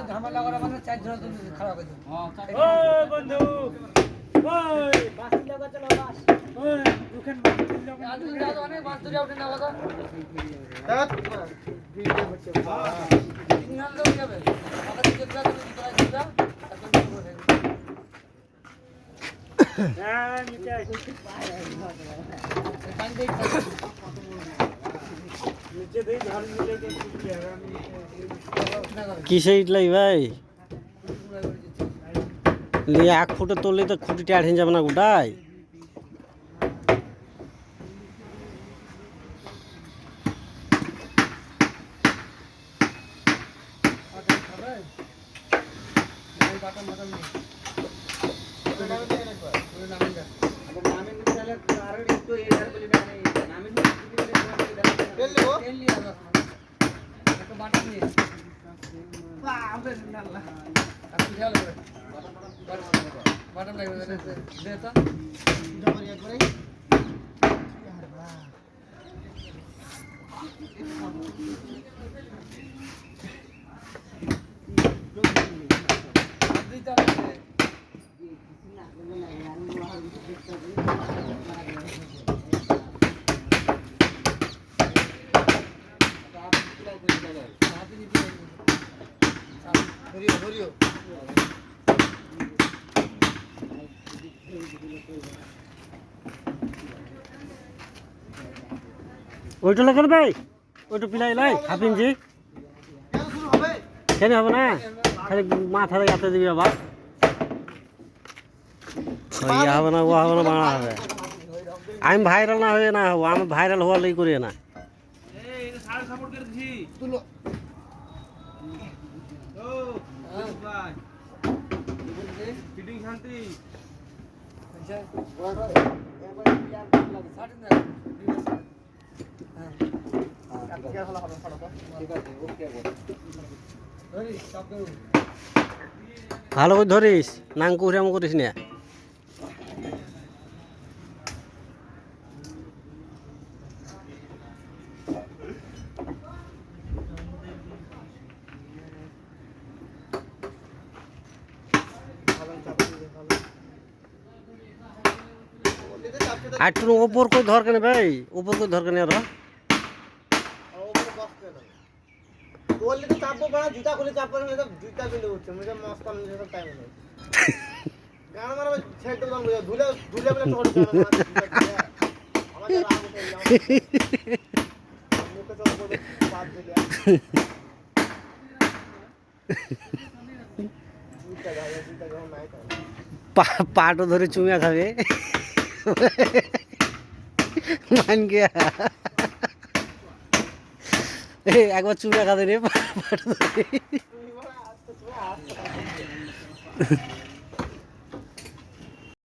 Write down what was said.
ঝামেলা করা মানে 4 জন খারাপ হয়ে বন্ধু অনেক মাছ ধরে উঠে না লাগা কিসে ইটলাই ভাই 1 ফুটে তুললে তো খুঁটি টাড় হয়ে যাবে না গোটাই বাটাম লাগবে দে তো ওইটা লাগান ভাই ওইটা পিলাই লাই হাফ ইঞ্চি কেন হবে না খালি মাথা গাতে দিবি আবার ইয়া হবে না ও হবে না বাড়া হবে আমি ভাইরাল না হয়ে না হবো আমি ভাইরাল হওয়ার লাগি করি না ভালো করে ধরিস নাং কুড়িয়াম করিস না আর একটু ওপর করে ধর কেন ভাই ওপর করে ধর কেন আর বললে তো চাপবো না জুতা খুলে চাপবো না জুতা খুলে উঠছে মুঝে মস্ত আমি সব টাইম নেই গান মারা ছেড়ে তো ধুলে ধুলে বলে ছোট গান মারা আমাদের রাগ উঠে গেল মুখে তো বলে বাদ দিলে জুতা যখন নাই তো পাটো ধরে চুমিয়া খাবে মান গিয়া একবার চুমিয়া খাবে রে পাটো ধরে